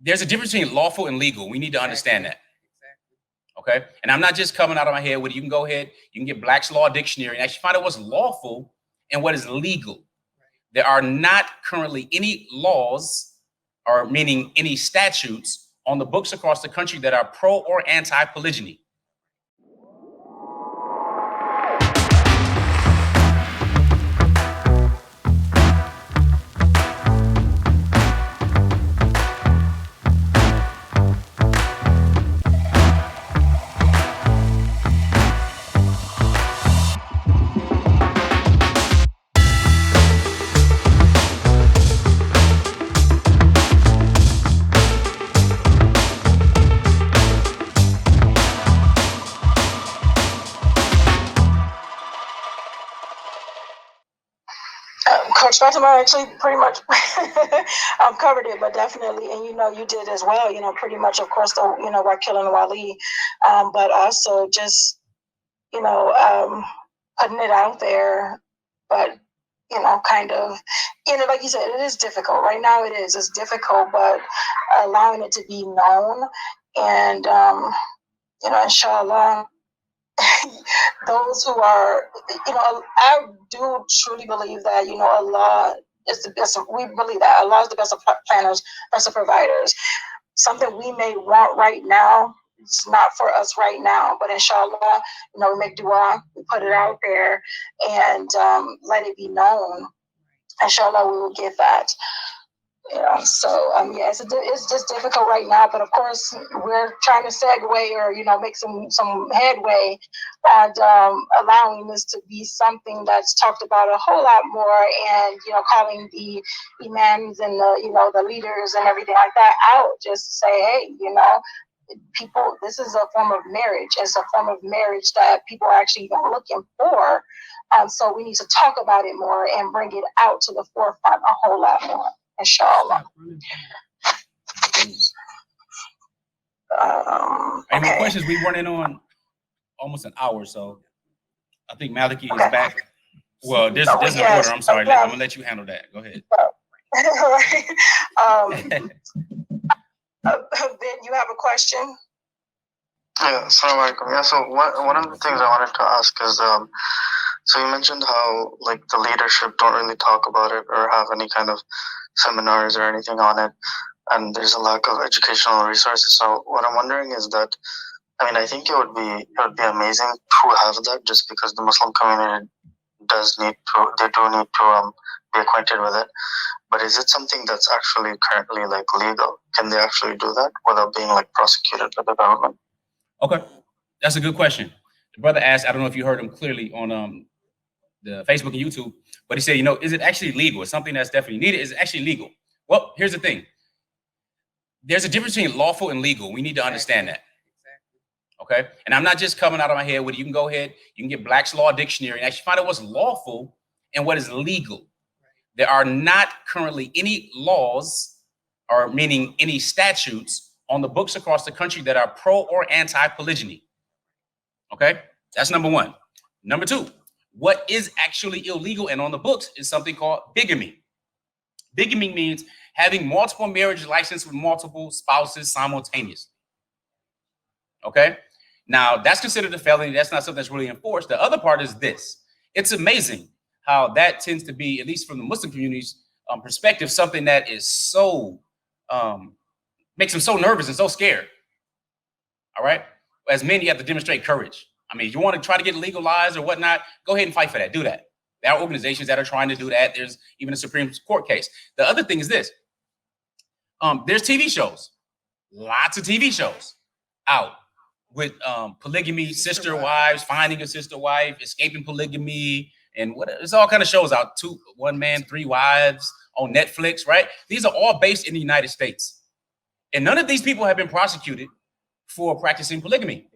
There's a difference between lawful and legal. We need to understand that. Okay. And I'm not just coming out of my head with it. You can go ahead, you can get Black's Law Dictionary and actually find out what's lawful and what is legal. There are not currently any laws, or meaning any statutes, on the books across the country that are pro or anti-polygyny. Coach Fatimah actually pretty much covered it, but definitely, and you did as well. Pretty much, of course, we're killing Wali, but also just putting it out there, but kind of, like you said, it is difficult right now. It's difficult, but allowing it to be known, and inshallah. Those who are, I do truly believe that, Allah is the best. We believe that Allah is the best of planners, best of providers. Something we may want right now, it's not for us right now, but inshallah, we make dua, we put it out there, and let it be known. Inshallah, we will get that. So it's just difficult right now, but of course we're trying to segue or make some headway and allowing this to be something that's talked about a whole lot more, and calling the imams and the leaders and everything like that out, just to say, hey, people, this is a form of marriage. It's a form of marriage that people are actually even looking for. So we need to talk about it more and bring it out to the forefront a whole lot more. Inshallah. Any more questions? We running on almost an hour, so I think Maliki is back. Well, there's an order. I'm sorry. I'm gonna let you handle that. Go ahead. Ben, you have a question? Yeah, assalamu alaikum. Yeah, so one of the things I wanted to ask is, so you mentioned how the leadership don't really talk about it or have any kind of seminars or anything on it, and there's a lack of educational resources. So what I'm wondering is that, I think it would be amazing to have that, just because the Muslim community do need to be acquainted with it. But is it something that's actually currently legal? Can they actually do that without being prosecuted by the government? Okay, that's a good question. The brother asked, I don't know if you heard him clearly on the Facebook and YouTube, but he said, is it actually legal? It's something that's definitely needed. Is it actually legal? Well, here's the thing. There's a difference between lawful and legal. We need to understand that. Okay. And I'm not just coming out of my head with it. You can go ahead, you can get Black's Law Dictionary and actually find out what's lawful and what is legal. There are not currently any laws, or meaning any statutes, on the books across the country that are pro or anti-polygyny. Okay. That's number one. Number two, what is actually illegal and on the books is something called bigamy. Bigamy means having multiple marriage license with multiple spouses simultaneously. Okay. Now that's considered a felony. That's not something that's really enforced. The other part is this. It's amazing how that tends to be, at least from the Muslim community's perspective, something that is so, makes them so nervous and so scared. All right. As men, you have to demonstrate courage. If you want to try to get legalized or whatnot, go ahead and fight for that. Do that. There are organizations that are trying to do that. There's even a Supreme Court case. The other thing is this. There's TV shows, lots of TV shows out with polygamy, sister wives, finding a sister wife, escaping polygamy, and there's all kind of shows out. One man, 3 wives on Netflix, right? These are all based in the United States. And none of these people have been prosecuted for practicing polygamy.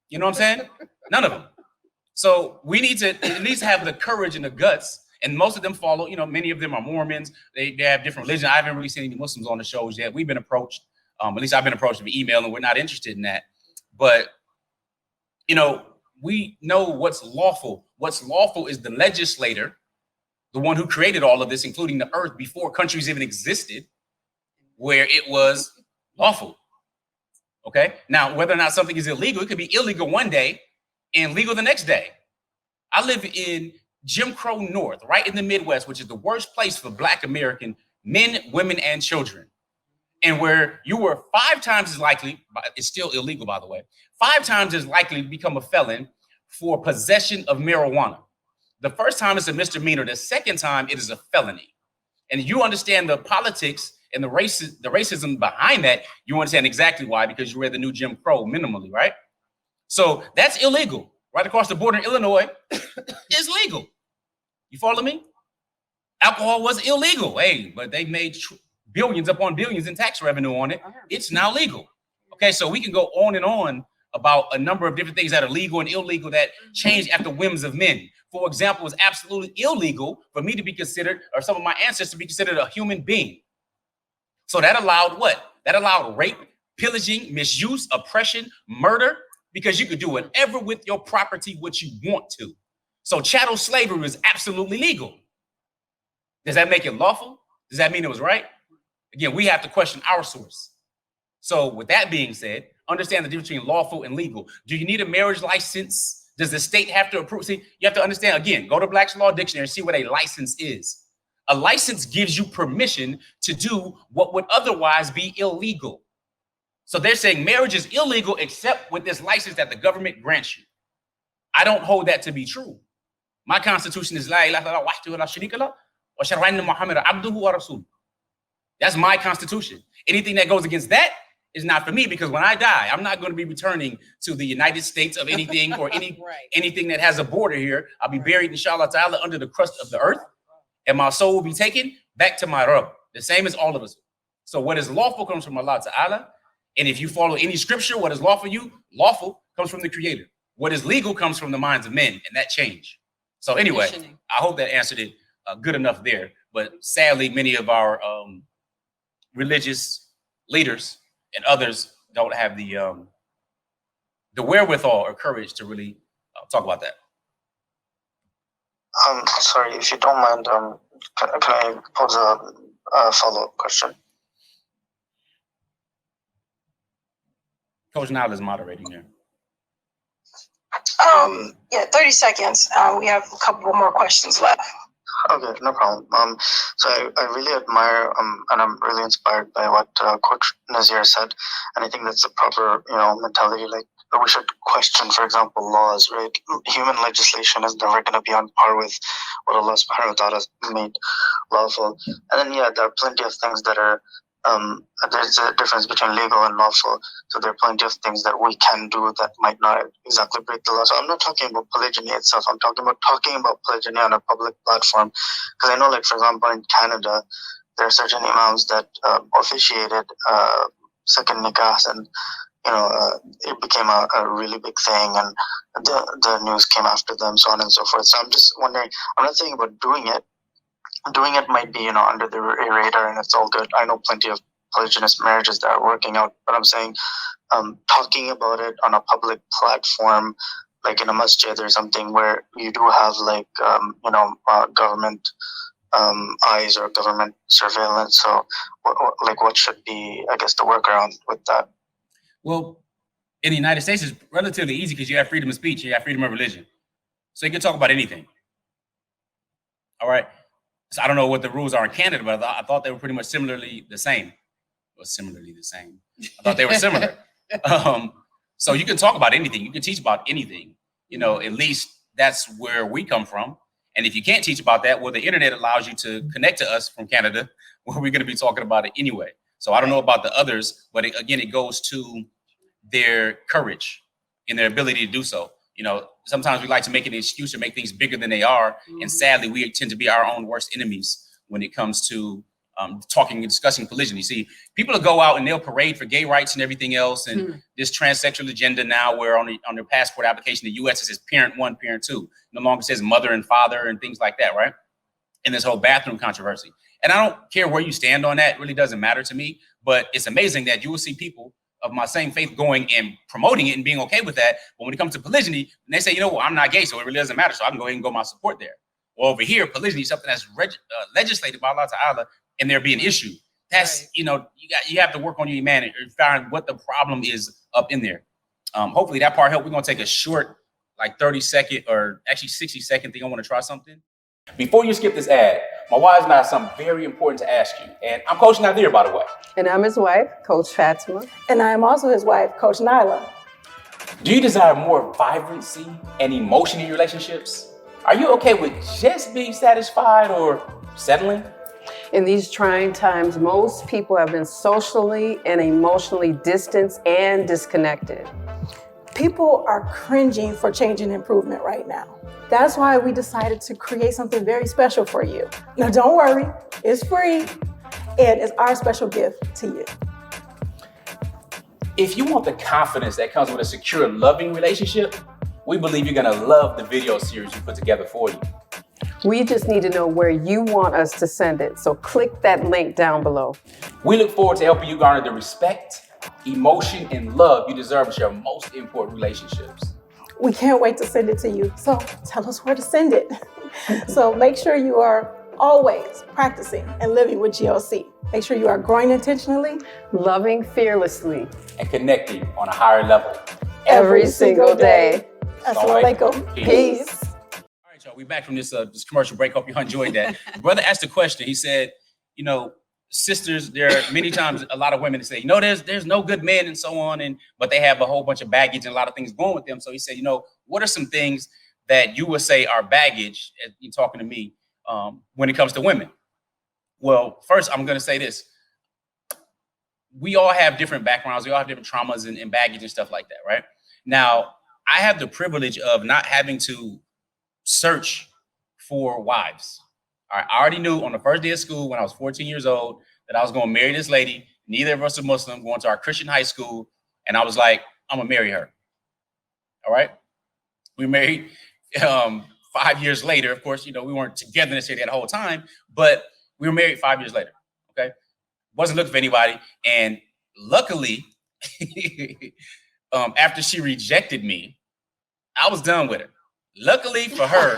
You know what I'm saying? None of them. So we need to at least have the courage and the guts. And most of them follow, many of them are Mormons. They have different religions. I haven't really seen any Muslims on the shows yet. We've been approached. At least I've been approached via email, and we're not interested in that. But, we know what's lawful. What's lawful is the legislator, the one who created all of this, including the earth before countries even existed. where it was lawful. Okay. Now, whether or not something is illegal, it could be illegal one day and legal the next day. I live in Jim Crow North, right in the Midwest, which is the worst place for Black American men, women, and children. And where you were 5 times as likely, it's still illegal, by the way, 5 times as likely to become a felon for possession of marijuana. The first time it's a misdemeanor. The second time it is a felony. And you understand the politics and the racism behind that. You understand exactly why, because you read the new Jim Crow minimally, right? So that's illegal. Right across the border in Illinois is legal. You follow me? Alcohol was illegal. Hey, but they made billions upon billions in tax revenue on it. It's now legal. Okay, so we can go on and on about a number of different things that are legal and illegal that change at the whims of men. For example, it's absolutely illegal for me to be considered, or some of my ancestors to be considered, a human being. So that allowed what? That allowed rape, pillaging, misuse, oppression, murder, because you could do whatever with your property what you want to. So chattel slavery was absolutely legal. Does that make it lawful? Does that mean it was right? Again, we have to question our source. So with that being said, understand the difference between lawful and legal. Do you need a marriage license? Does the state have to approve? See, you have to understand, again, go to Black's Law Dictionary and see what a license is. A license gives you permission to do what would otherwise be illegal. So they're saying marriage is illegal except with this license that the government grants you. I don't hold that to be true. My constitution is La ilaha illallah wahdahu la sharika lah wa ashhadu anna Muhammadan abduhu wa rasuluh. That's my constitution. Anything that goes against that is not for me, because when I die, I'm not going to be returning to the United States of anything or anything that has a border here. I'll be buried, inshallah ta'ala, under the crust of the earth, and my soul will be taken back to my Rabb, the same as all of us. So what is lawful comes from Allah ta'ala. And if you follow any scripture, what is lawful comes from the Creator. What is legal comes from the minds of men, and that change. So anyway, I hope that answered it good enough there. But sadly, many of our religious leaders and others don't have the wherewithal or courage to really talk about that. Sorry, if you don't mind, can I pose a follow-up question? Coach Nyla is moderating there. Yeah, 30 seconds. We have a couple more questions left. Okay, no problem. So I really admire and I'm really inspired by what Coach Nazir said, and I think that's the proper mentality. Like, we should question, for example, laws, right? Human legislation is never going to be on par with what Allah subhanahu wa ta'ala made lawful. And then there are plenty of things that are there's a difference between legal and lawful. So there are plenty of things that we can do that might not exactly break the law. So I'm not talking about polygyny itself. I'm talking about polygyny on a public platform. Because I know, like, for example, in Canada, there are certain imams that officiated second nikahs, and it became a really big thing, and the news came after them, so on and so forth. So I'm just wondering, I'm not saying about doing it. Doing it might be, under the radar, and it's all good. I know plenty of polygynous marriages that are working out, but I'm saying talking about it on a public platform, like in a masjid or something, where you do have like government eyes or government surveillance. So what should be, I guess, the workaround with that? Well, in the United States, it's relatively easy because you have freedom of speech, you have freedom of religion, so you can talk about anything. All right. So I don't know what the rules are in Canada, but I thought they were pretty much similarly the same. I thought they were similar. So you can talk about anything. You can teach about anything. At least that's where we come from. And if you can't teach about that, well, the internet allows you to connect to us from Canada, where we're going to be talking about it anyway. So I don't know about the others, but it goes to their courage and their ability to do so. Sometimes we like to make an excuse or make things bigger than they are. And sadly, we tend to be our own worst enemies when it comes to talking and discussing polygyny. See, people will go out and they'll parade for gay rights and everything else. And this transsexual agenda now, where on their passport application, the U.S. says parent 1, parent 2. No longer says mother and father and things like that, right? And this whole bathroom controversy. And I don't care where you stand on that. It really doesn't matter to me. But it's amazing that you will see people of my same faith going and promoting it and being okay with that. But when it comes to polygyny, and they say, I'm not gay, so it really doesn't matter. So I can go ahead and go my support there. Well, over here, polygyny is something that's legislated by Allah Ta'ala, and there be an issue. That's, you know, you have to work on your humanity and find what the problem is up in there. Hopefully that part helped. We're going to take a short, like 30-second or actually 60-second thing. I want to try something. Before you skip this ad, my wife and I have something very important to ask you. And I'm Coach Nazir, by the way. And I'm his wife, Coach Fatimah. And I am also his wife, Coach Nyla. Do you desire more vibrancy and emotion in your relationships? Are you okay with just being satisfied or settling? In these trying times, most people have been socially and emotionally distanced and disconnected. People are cringing for change and improvement right now. That's why we decided to create something very special for you. Now, don't worry, it's free, and it's our special gift to you. If you want the confidence that comes with a secure, loving relationship, we believe you're gonna love the video series we put together for you. We just need to know where you want us to send it, so click that link down below. We look forward to helping you garner the respect, emotion, and love you deserve with your most important relationships. We can't wait to send it to you, so tell us where to send it. So make sure you are always practicing and living with GOC. Make sure you are growing intentionally, Loving fearlessly, And connecting on a higher level. every single day. Assalamu alaikum. Peace. All right, y'all, we back from this commercial break. Hope you enjoyed that. The brother asked a question. He said, you know, sisters, there are many times a lot of women that say, you know, there's no good men and so on, but they have a whole bunch of baggage and a lot of things going with them. So he said, you know, what are some things that you would say are baggage, as you're talking to me, when it comes to women? Well, first, I'm going to say this. We all have different backgrounds. We all have different traumas and baggage and stuff like that, right? Now, I have the privilege of not having to search for wives. All right, I already knew on the first day of school when I was 14 years old that I was going to marry this lady. Neither of us are Muslim, going to our Christian high school. And I was like, I'm going to marry her. All right. We married 5 years later. Of course, you know, we weren't together necessarily that whole time, but we were married 5 years later. Okay. Wasn't looking for anybody. And luckily, after she rejected me, I was done with her. Luckily for her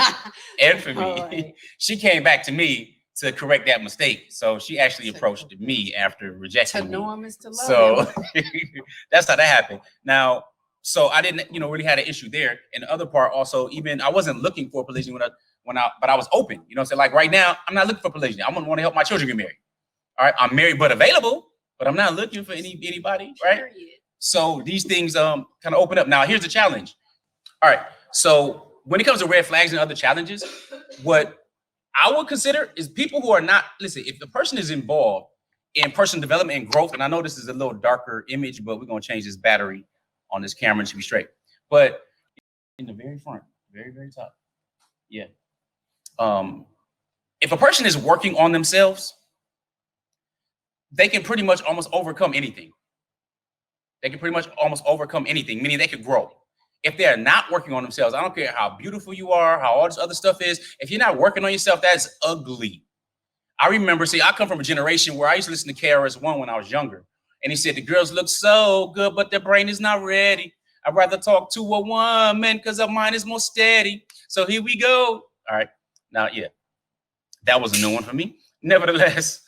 and for me, Right. she came back to me to correct that mistake. So she actually approached me after rejecting To me. know him is to love So him. that's how that happened. Now, so I didn't, you know, really had an issue there. And the other part also, even I wasn't looking for polygyny but I was open. You know what I'm saying? Like right now, I'm not looking for polygyny. I'm gonna want to help my children get married. All right, I'm married but available, but I'm not looking for anybody, right? Period. So these things kind of open up. Now, here's the challenge. All right, so when it comes to red flags and other challenges, what I would consider is people who are not, listen, if the person is involved in personal development and growth, and I know this is a little darker image, but we're going to change this battery on this camera and it should be straight. But in the very front, very, very top. Yeah. If a person is working on themselves, they can pretty much almost overcome anything. They can pretty much almost overcome anything, meaning they could grow. If they're not working on themselves, I don't care how beautiful you are, how all this other stuff is. If you're not working on yourself, that's ugly. I remember, I come from a generation where I used to listen to KRS-One when I was younger. And he said, the girls look so good, but their brain is not ready. I'd rather talk to a woman because her mind is more steady. So here we go. All right. Now, yeah, that was a new one for me. Nevertheless,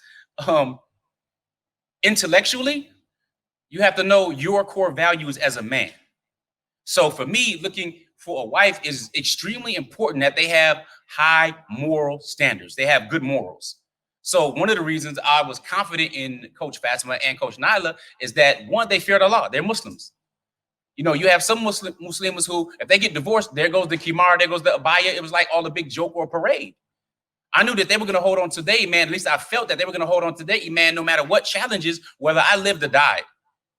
intellectually, you have to know your core values as a man. So for me, looking for a wife is extremely important that they have high moral standards. They have good morals. So one of the reasons I was confident in Coach Fatimah and Coach Nyla is that, one, they fear the law. They're Muslims. You know, you have some Muslims who, if they get divorced, there goes the Kimar, there goes the Abaya. It was like all a big joke or parade. I knew that they were going to hold on to their iman. At least I felt that they were going to hold on to their iman no matter what challenges, whether I lived or died.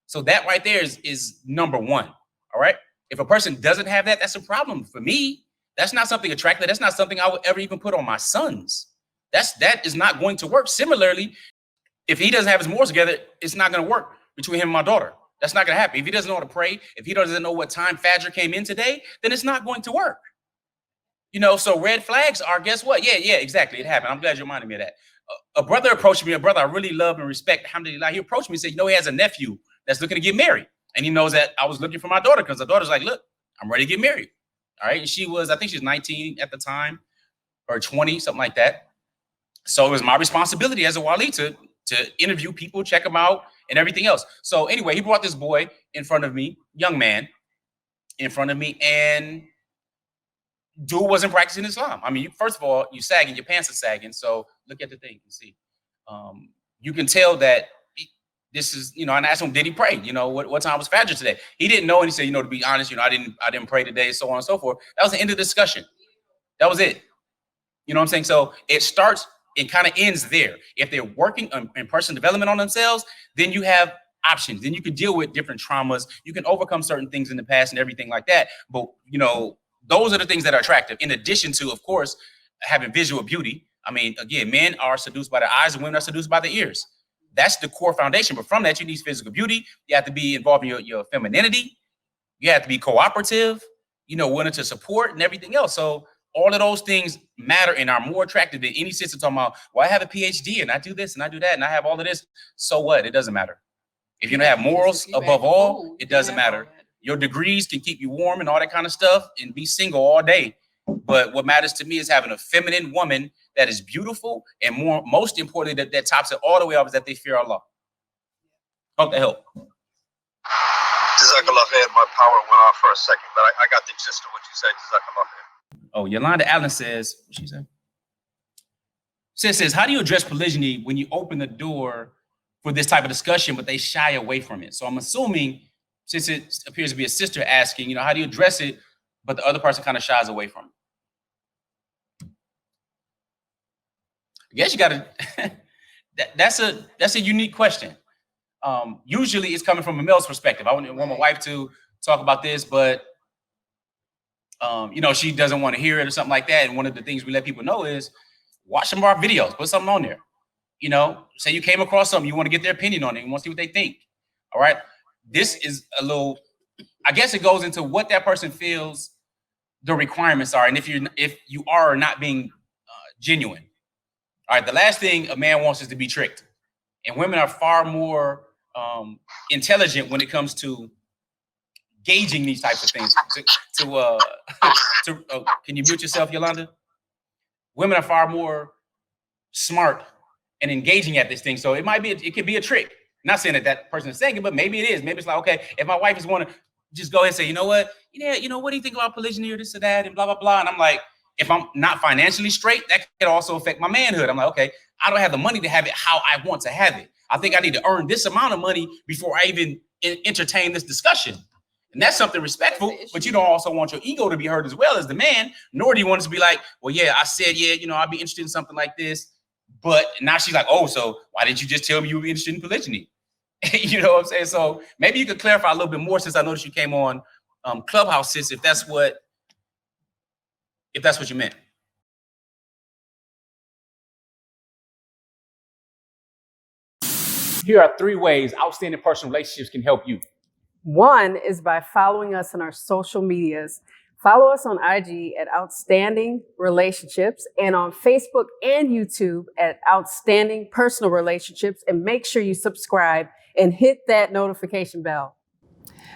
So that right there is number one. All right. If a person doesn't have that, that's a problem for me. That's not something attractive. That's not something I would ever even put on my sons. That is not going to work. Similarly, if he doesn't have his morals together, it's not going to work between him and my daughter. That's not going to happen. If he doesn't know how to pray, if he doesn't know what time Fajr came in today, then it's not going to work. You know, so red flags are, guess what? Yeah, exactly. It happened. I'm glad you reminded me of that. A brother approached me, a brother I really love and respect, alhamdulillah. He approached me and said, you know, he has a nephew that's looking to get married. And he knows that I was looking for my daughter because the daughter's like, look, I'm ready to get married. All right. And she was, I think she was 19 at the time or 20, something like that. So it was my responsibility as a wali to to interview people, check them out, and everything else. So anyway, he brought this boy in front of me, young man, in front of me, and dude wasn't practicing Islam. I mean, first of all, you sagging, your pants are sagging. So look at the thing and see. You can tell that this is, and I asked him, did he pray? What time was Fajr today? He didn't know, and he said, to be honest, I didn't pray today, so on and so forth. That was the end of the discussion. That was it. You know what I'm saying? So it starts and kind of ends there. If they're working in personal development on themselves, then you have options. Then you can deal with different traumas. You can overcome certain things in the past and everything like that. But, those are the things that are attractive. In addition to, of course, having visual beauty. I mean, again, men are seduced by the eyes and women are seduced by the ears. That's the core foundation. But from that, you need physical beauty. You have to be involved in your femininity. You have to be cooperative, willing to support and everything else. So all of those things matter and are more attractive than any sister talking about, well, I have a PhD and I do this and I do that and I have all of this. So what? It doesn't matter. If you don't have morals above all, it doesn't matter. Your degrees can keep you warm and all that kind of stuff and be single all day. But what matters to me is having a feminine woman that is beautiful and most importantly, that tops it all the way up is that they fear Allah. Hope that helped. Jazakallah khair. My power went off for a second, but I got the gist of what you said. Jazakallah khair. Oh, Yolanda Allen says, what she said? Says, how do you address polygyny when you open the door for this type of discussion, but they shy away from it? So I'm assuming, since it appears to be a sister asking, how do you address it, but the other person kind of shies away from it? I guess you got to, that's a unique question. Usually it's coming from a male's perspective. I wouldn't want my wife to talk about this, but she doesn't want to hear it or something like that. And one of the things we let people know is watch some of our videos, put something on there. Say you came across something, you want to get their opinion on it, you want to see what they think. All right. This is a little, I guess it goes into what that person feels the requirements are. And if you are not being genuine. All right. The last thing a man wants is to be tricked. And women are far more intelligent when it comes to gauging these types of things. Can you mute yourself, Yolanda? Women are far more smart and engaging at this thing. So it could be a trick. Not saying that person is saying it, but maybe it is. Maybe it's like, okay, if my wife is want to just go ahead and say, what do you think about polygyny or this or that and blah, blah, blah. And I'm like, if I'm not financially straight, that could also affect my manhood. I'm like, okay, I don't have the money to have it how I want to have it. I think I need to earn this amount of money before I even entertain this discussion. And that's something respectful, but you don't also want your ego to be hurt as well as the man, nor do you want it to be like, well, yeah, I said, I'd be interested in something like this. But now she's like, oh, so why didn't you just tell me you were interested in polygyny? You know what I'm saying? So maybe you could clarify a little bit more since I noticed you came on Clubhouse, sis, if that's what you meant. Here are 3 ways outstanding personal relationships can help you. One is by following us on our social medias. Follow us on IG at Outstanding Relationships and on Facebook and YouTube at Outstanding Personal Relationships. And make sure you subscribe and hit that notification bell.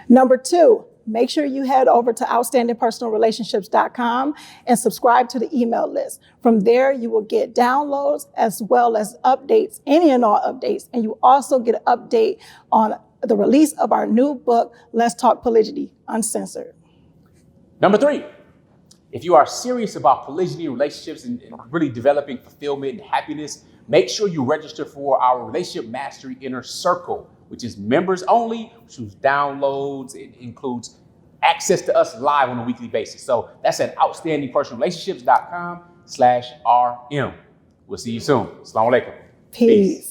Number 2, make sure you head over to outstandingpersonalrelationships.com and subscribe to the email list. From there, you will get downloads as well as updates, any and all updates. And you also get an update on the release of our new book, Let's Talk Polygyny, Uncensored. Number 3, if you are serious about polygyny relationships and really developing fulfillment and happiness, make sure you register for our Relationship Mastery Inner Circle, which is members only, which includes downloads, it includes access to us live on a weekly basis. So that's at outstandingpersonalrelationships.com/RM. We'll see you soon. Assalamu alaikum. Peace.